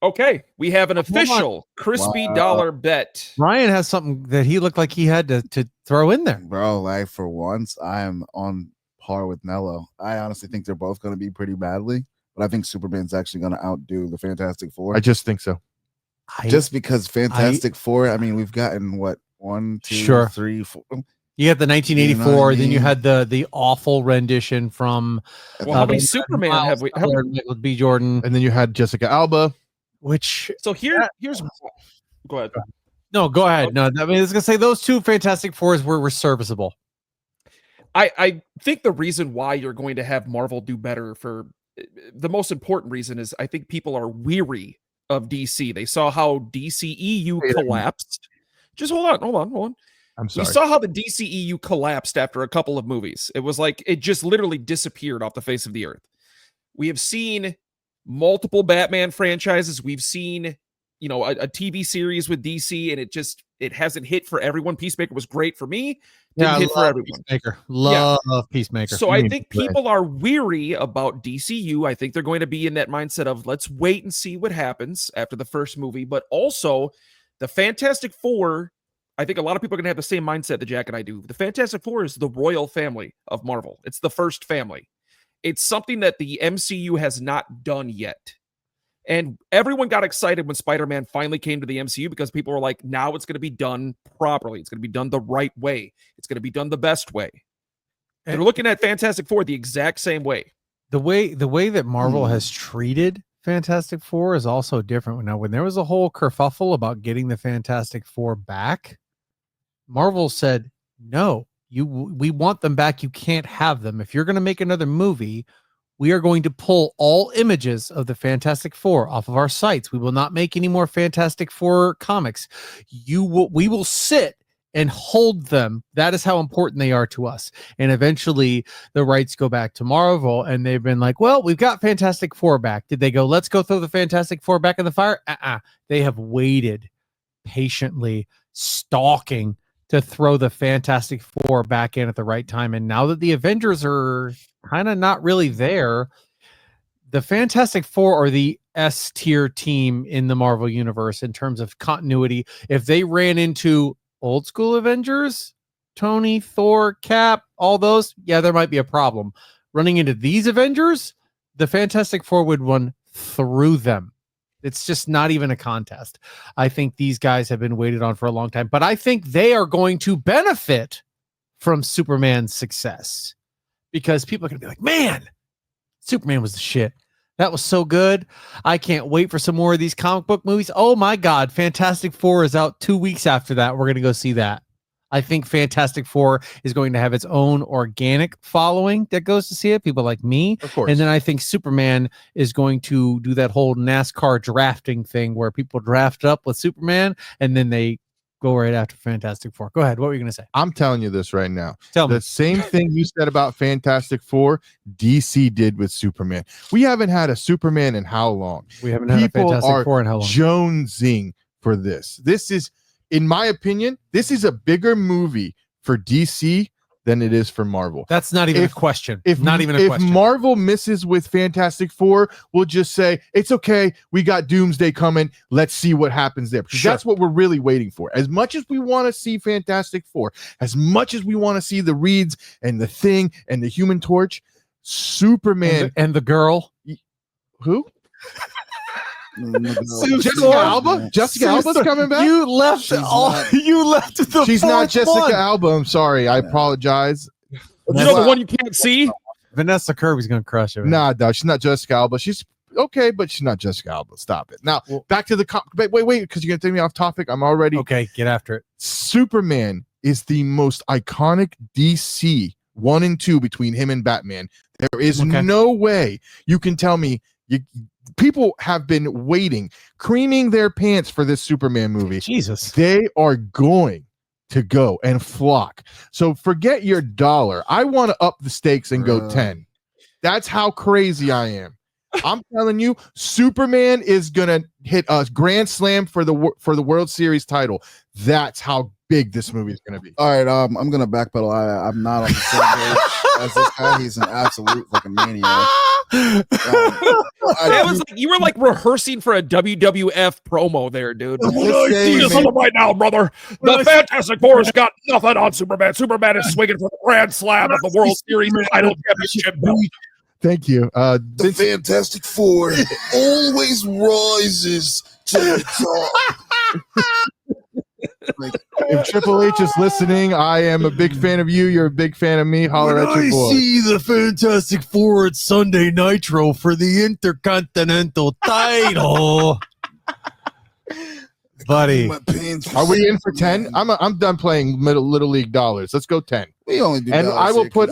Okay, we have an official crispy Wow. dollar bet. Ryan has something that he looked like he had to throw in there. Bro, like for once, I am on par with Nello. I honestly think they're both going to be pretty badly, but I think Superman's actually going to outdo the Fantastic Four. I just think so. Just because Fantastic Four, I mean, we've gotten what, 1, 2, Sure. 3, 4. You had the 1984, You know what I then you mean? had the awful rendition from Well, how many the Superman Miles have we? Teller and Michael B. Jordan, And then you had Jessica Alba. which So here's. Go ahead. no, go ahead. No, I mean, I was gonna say those two Fantastic Fours were serviceable. I think the reason why you're going to have Marvel do better, for the most important reason, is I think people are weary of DC. They saw how DCEU collapsed. Just hold on. I'm We sorry. saw how the DCEU collapsed after a couple of movies. It was like it just literally disappeared off the face of the earth. We have seen multiple Batman franchises. We've seen, a TV series with DC, and it hasn't hit for everyone. Peacemaker was great for me. Didn't hit for everyone. Peacemaker. Love Peacemaker. So I think people are weary about DCU. I think they're going to be in that mindset of let's wait and see what happens after the first movie. But also the Fantastic Four, I think a lot of people are going to have the same mindset that Jack and I do. The Fantastic Four is the royal family of Marvel. It's the first family. It's something that the MCU has not done yet. And everyone got excited when Spider-Man finally came to the MCU because people were like, now it's going to be done properly. It's going to be done the right way. It's going to be done the best way. And they're looking at Fantastic Four the exact same way. The way that Marvel has treated Fantastic Four is also different. Now, when there was a whole kerfuffle about getting the Fantastic Four back, Marvel said, no, we want them back. You can't have them. If you're going to make another movie, we are going to pull all images of the Fantastic Four off of our sites. We will not make any more Fantastic Four comics. We will sit and hold them. That is how important they are to us. And eventually the rights go back to Marvel, and they've been like, well, we've got Fantastic Four back. Did they go, let's go throw the Fantastic Four back in the fire? They have waited patiently, stalking to throw the Fantastic Four back in at the right time. And now that the Avengers are kind of not really there, the Fantastic Four are the S tier team in the Marvel universe in terms of continuity. If they ran into old school Avengers, Tony, Thor, Cap, all those, yeah, there might be a problem. Running into these Avengers, the Fantastic Four would run through them. It's just not even a contest. I think these guys have been waited on for a long time, but I think they are going to benefit from Superman's success because people are going to be like, man, Superman was the shit. That was so good. I can't wait for some more of these comic book movies. Oh my God. Fantastic Four is out 2 weeks after that. We're going to go see that. I think Fantastic Four is going to have its own organic following that goes to see it. People like me. Of course. And then I think Superman is going to do that whole NASCAR drafting thing where people draft up with Superman and then they go right after Fantastic Four. Go ahead. What were you going to say? I'm telling you this right now. Tell me. The same thing you said about Fantastic Four, DC did with Superman. We haven't had a Superman in how long? We haven't had a Fantastic Four in how long? Jonesing for this. This is, in my opinion, this is a bigger movie for DC than it is for Marvel. That's not even a question. If Marvel misses with Fantastic Four, we'll just say, it's okay. We got Doomsday coming. Let's see what happens there. Because that's what we're really waiting for. As much as we want to see Fantastic Four, as much as we want to see the Reeds and the Thing and the Human Torch, Superman and the girl. Who? Jessica Alba? Jessica Alba's coming back? You left you left the She's not Jessica one. Alba. I'm sorry. I apologize. You know the one you can't see? Vanessa Kirby's gonna crush it. Nah, no, she's not Jessica Alba. She's okay, but she's not Jessica Alba. Stop it. Now, back to the wait, because you're gonna take me off topic. I'm already okay. Get after it. Superman is the most iconic DC 1 and 2 between him and Batman. There is no way you can tell me people have been waiting, creaming their pants for this Superman movie. Jesus. They are going to go and flock. So forget your $1. I want to up the stakes and go 10. That's how crazy I am. I'm telling you, Superman is gonna hit a grand slam for the World Series title. That's how big this movie is gonna be. All right, I'm gonna backpedal. I'm not on the same page as this guy. He's an absolute fucking maniac. You were like rehearsing for a WWF promo there, dude. Saying, right now, brother. The Fantastic Four has got nothing on Superman. Superman is swinging for the grand slam of the World Series title championship. Thank you. The Fantastic Four always rises to the top. If Triple H is listening, I am a big fan of you. You're a big fan of me. Holler at your boy. I see the Fantastic Four at Sunday Nitro for the Intercontinental title. Buddy, are we in for 10? I'm done playing Little League dollars. Let's go 10. We only do and I will put.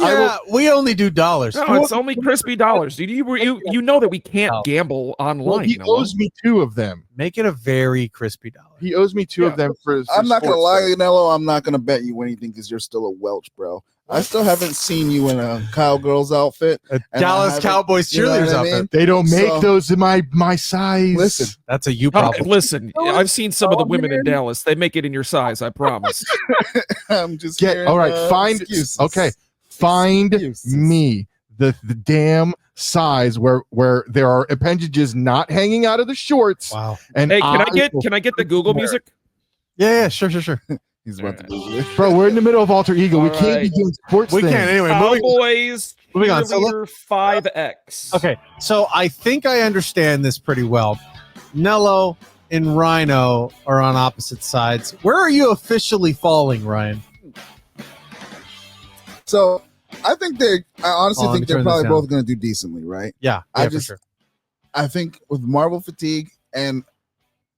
We only do dollars. No, it's only crispy dollars, dude. You know that we can't gamble online. Well, he owes me 2 of them. Make it a very crispy dollar. He owes me 2 of them for. I'm not gonna lie, Nello. I'm not gonna bet you anything because you're still a Welch, bro. I still haven't seen you in a cowgirl's outfit, a Dallas Cowboys cheerleaders outfit. They don't make those in my size. Listen, that's a you problem. Listen, I've seen some of the women in Dallas. They make it in your size. I promise. I'm just all right. Find excuses. Okay. Find me the damn size where there are appendages not hanging out of the shorts. Wow. And hey, can I get the Google music? Yeah, sure. He's about to do it. Bro, we're in the middle of Alter Ego. We can't be doing sports. We can't anyway. Cowboys moving on. So 5X. Okay, so I think I understand this pretty well. Nello and Rhino are on opposite sides. Where are you officially falling, Ryan? So I honestly think they're probably down. both going to do decently, right? Yeah, for sure. I think with Marvel fatigue, and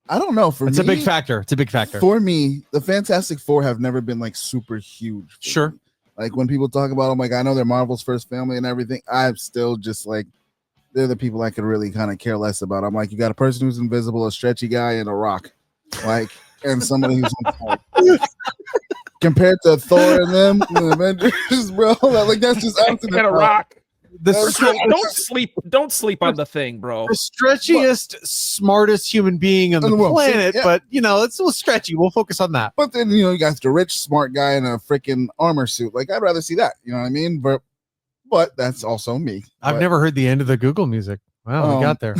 I don't know, it's a big factor. It's a big factor. For me, the Fantastic Four have never been like super huge. Sure. Me. Like when people talk about them, like I know they're Marvel's first family and everything. I'm still just like, they're the people I could really kind of care less about. I'm like, you got a person who's invisible, a stretchy guy, and a rock, like, and somebody who's on fire. compared to Thor and them, and the Avengers, bro. Like that's just And a rock. The, That's stre- Don't sleep on the thing, bro. the stretchiest, smartest human being on the In the world. See, planet, yeah. but it's a little stretchy. We'll focus on that. But then you got the rich, smart guy in a freaking armor suit. Like I'd rather see that. You know what I mean? But that's also me. I've But, never heard the end of the Google music. Wow, we got there.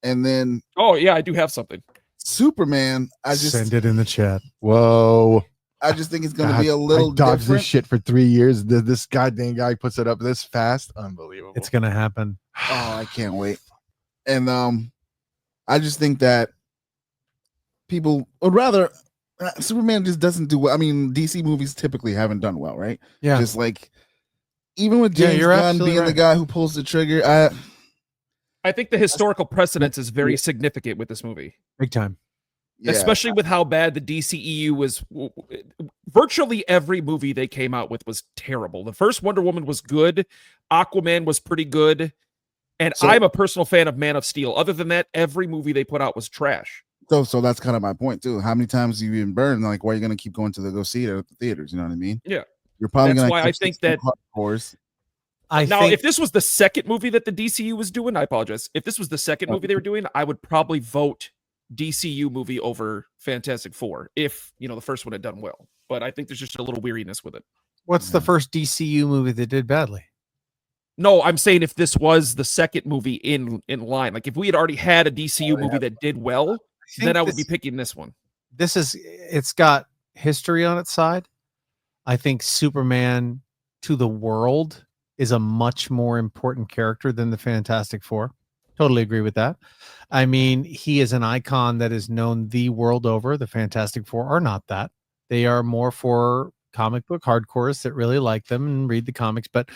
and then Oh yeah, I do have something. Superman. Send it in the chat. Whoa. I just think it's going to God, be a little I dodged different. this shit for 3 years. This goddamn guy puts it up this fast. Unbelievable. It's gonna happen. Oh, I can't wait. And I just think that people would rather Superman just doesn't do well. I mean, DC movies typically haven't done well, right? Yeah. Just like even with Yeah, James you're Gunn absolutely being the right. guy who pulls the trigger, I think the historical precedence is very significant with this movie. Big time. yeah, Especially with how bad the DCEU was. Virtually every movie they came out with was terrible. The first Wonder Woman was good. Aquaman was pretty good. And So- I'm a personal fan of Man of Steel. Other than that, every movie they put out was trash. so that's kind of my point too. How many times have you been burned? Like, why are you going to keep going to go see it at the theaters? You know what I mean? Yeah. You're probably That's going why I think that- course. Now, think if this was the second movie that the DCU was doing, I apologize. If this was the second movie they were doing, I would probably vote DCU movie over Fantastic Four if, the first one had done well. But I think there's just a little weariness with it. what's the first DCU movie that did badly? No, I'm saying if this was the second movie in line, like if we had already had a DCU movie that did well, then I would be picking this one. It's got history on its side. I think Superman to the world is a much more important character than the Fantastic Four. Totally agree with that. I mean, he is an icon that is known the world over. The Fantastic Four are not that. They are more for comic book hardcores that really like them and read the comics, but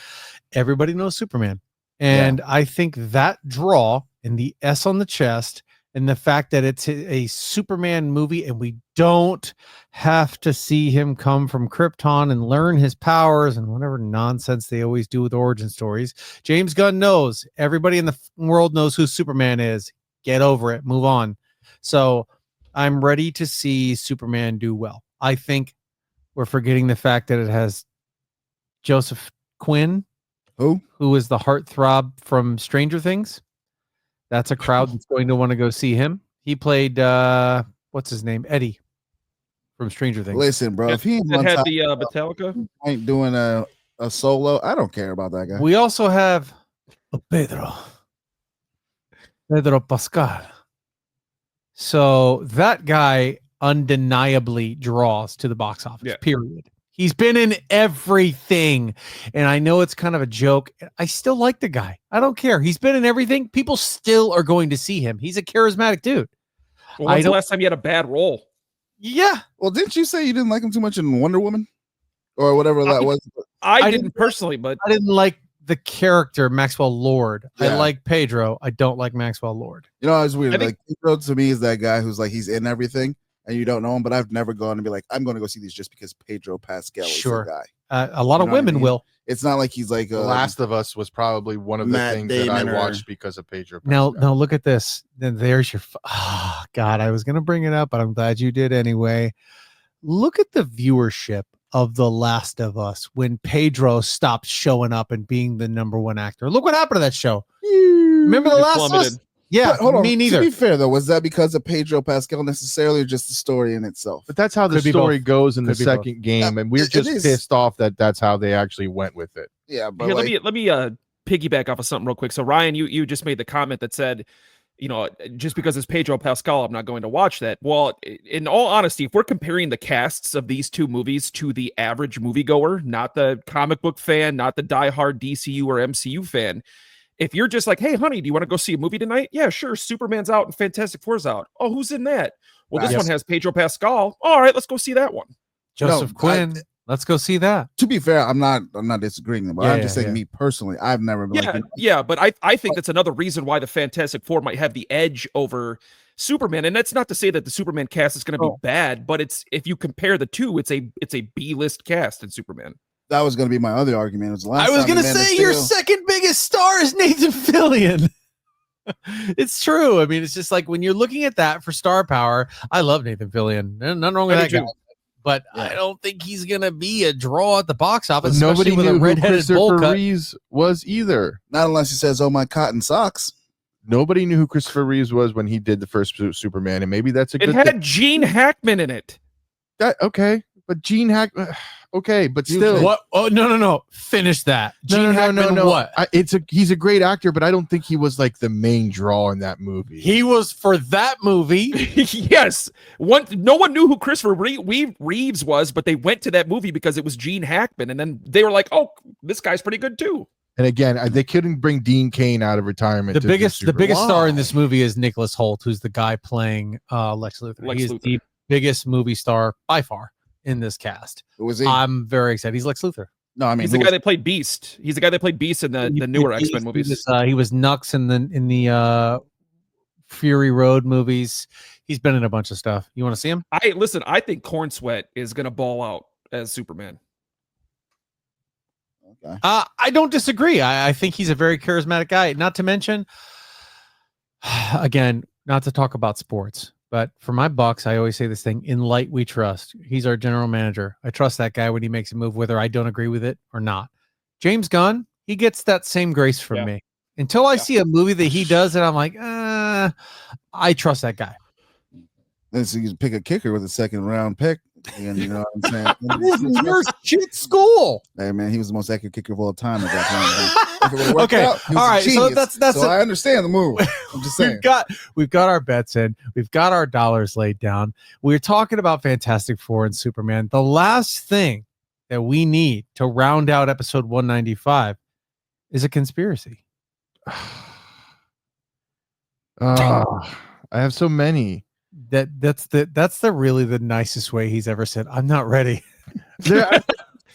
everybody knows Superman. And I think that draw and the S on the chest and the fact that it's a Superman movie and we don't have to see him come from Krypton and learn his powers and whatever nonsense they always do with origin stories. James Gunn knows. Everybody in the world knows who Superman is. Get over it. Move on. So I'm ready to see Superman do well. I think we're forgetting the fact that it has Joseph Quinn, who is the heartthrob from Stranger Things. That's a crowd that's going to want to go see him. He played what's his name? Eddie from Stranger Things. Listen, bro, if he ain't That on had top, the Metallica. ain't doing a solo, I don't care about that guy. We also have Pedro Pascal. So that guy undeniably draws to the box office. Yeah. Period. He's been in everything. And I know it's kind of a joke. I still like the guy. I don't care. He's been in everything. People still are going to see him. He's a charismatic dude. Well, when's the last time you had a bad role? Yeah. Well, didn't you say you didn't like him too much in Wonder Woman or whatever that was? I didn't didn't personally, but I didn't like the character Maxwell Lord. I Yeah. like Pedro. I don't like Maxwell Lord. You know, it's weird. I think- Like Pedro to me is that guy who's like he's in everything and you don't know him, but I've never gone and be like, I'm going to go see these just because Pedro Pascal is Sure. the guy. A lot You of know what I women mean? will. It's not like he's like The Last of Us was probably one of the Matt things Damon that I or- watched because of Pedro Now, Pascal. look at this. Then there's your. Oh, God, I was going to bring it up, but I'm glad you did anyway. Look at the viewership of The Last of Us when Pedro stopped showing up and being the number one actor. Look what happened to that show. Remember The It Last of Us? plummeted. Yeah, But hold on. me neither. To be fair though, was that because of Pedro Pascal necessarily or just the story in itself? But that's how the Could be story both. goes in the Could be both. second game, and we're It just is. pissed off that that's how they actually went with it. Yeah, but Here, like, let me piggyback off of something real quick. So Ryan, you just made the comment that said, just because it's Pedro Pascal, I'm not going to watch that. Well, in all honesty, if we're comparing the casts of these two movies to the average moviegoer, not the comic book fan, not the diehard DCU or MCU fan, if you're just like, hey, honey, do you want to go see a movie tonight? Yeah, sure. Superman's out and Fantastic Four's out. Oh, who's in that? Well, this Yes. one has Pedro Pascal. All right, let's go see that one. Joseph No, Quinn. Let's go see that. to be fair, I'm not disagreeing, but Yeah, I'm just saying yeah. me personally, I've never been Yeah, like, yeah, but I think that's another reason why the Fantastic Four might have the edge over Superman. And that's not to say that the Superman cast is going to be Oh. bad, but it's if you compare the two, it's a B-list cast in Superman. that was going to be my other argument. It was the last I was time going to Man of say your Steel- second biggest star is Nathan Fillion. It's true. I mean, it's just like when you're looking at that for star power, I love Nathan Fillion. Nothing wrong with I that do guy. too. but Yeah. I don't think he's gonna be a draw at the box But office. nobody especially with knew a who redheaded bowl Christopher cut. Reeves was either. Not unless he says, "Oh, my cotton socks." Nobody knew who Christopher Reeves was when he did the first Superman, and maybe that's a It good had thing. Gene Hackman in it. Okay, but Gene Hackman. Okay, but You still, think- What? Oh no! Finish that. Gene Hackman. What? He's a great actor, but I don't think he was like the main draw in that movie. He was for that movie. Yes. No one knew who Christopher Reeves was, but they went to that movie because it was Gene Hackman. And then they were like, oh, this guy's pretty good too. And again, they couldn't bring Dean Cain out of retirement. The to do biggest Superman. star in this movie is Nicholas Hoult, who's the guy playing Lex Luthor. He is the biggest movie star by far in this cast. Who was he? I'm very excited. He's Lex Luthor. No, I mean, He's the guy that played Beast. He's the guy that played Beast in the newer X-Men movies. He was Nux in the Fury Road movies. He's been in a bunch of stuff. You want to see him? I think Corn Sweat is gonna ball out as Superman. Okay. I don't disagree. I think he's a very charismatic guy. Not to mention, again, not to talk about sports, but for my Bucks, I always say this thing: in light we trust. He's our general manager. I trust that guy when he makes a move, whether I don't agree with it or not. James Gunn, he gets that same grace from me. Until I see a movie that he does, and I'm like, I trust that guy. Then so you can pick a kicker with a second round pick. And you know what I'm saying? You're shit school. Hey man, he was the most accurate kicker of all time at that point. If it would've worked Okay, out, he was all a right. So genius. that's so I understand the move. I'm just saying. we've got our bets in. We've got our dollars laid down. We're talking about Fantastic Four and Superman. The last thing that we need to round out episode 195 is a conspiracy. I have so many. That's the really the nicest way he's ever said, I'm not ready. There are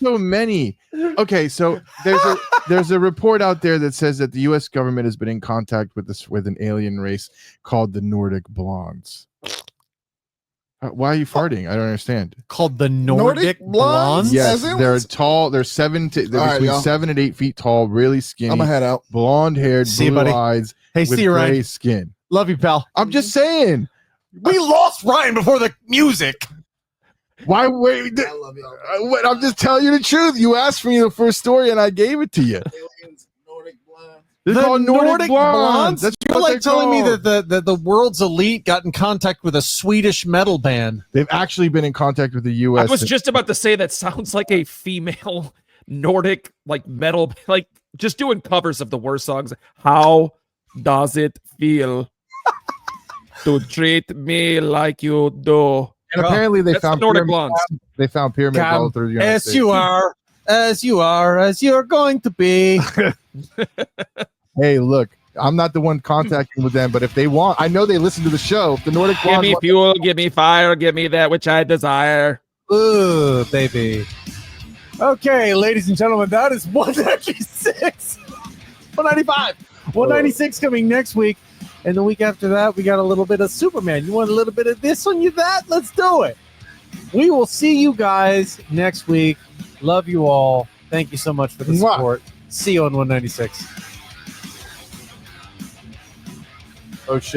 so many. Okay, so there's a report out there that says that the U.S. government has been in contact with an alien race called the Nordic Blondes. Why are you farting? I don't understand. Called the Nordic Blondes? Yes, they're tall. They're between 7 and 8 feet tall, really skinny. I'm gonna head out. Blonde haired, See you, blue buddy. eyes, Hey, with see you, gray Ryan. skin. Love you, pal. I'm just saying. We lost Ryan before the music. Why wait? I love you. I'm just telling you the truth. You asked me the first story, and I gave it to you. Aliens, Nordic blonde. They're called Nordic Blondes. That's You're what like they're telling me called. that the world's elite got in contact with a Swedish metal band. They've actually been in contact with the U.S. I was just about to say that sounds like a female Nordic like metal, like just doing covers of the worst songs. How does it feel to treat me like you do? And apparently they That's the found Nordic pyramids. Blondes. They found pyramids all through the United As States. you are, as you're going to be. Hey, look, I'm not the one contacting with them, but if they want, I know they listen to the show. If the Nordic Give Blondes me want- fuel, give me fire, give me that which I desire. Ooh, baby. Okay, ladies and gentlemen, that is 196. 195. 196 coming next week. And the week after that, we got a little bit of Superman. You want a little bit of this on you that? Let's do it. We will see you guys next week. Love you all. Thank you so much for the Mwah. support. See you on 196. Oh shit.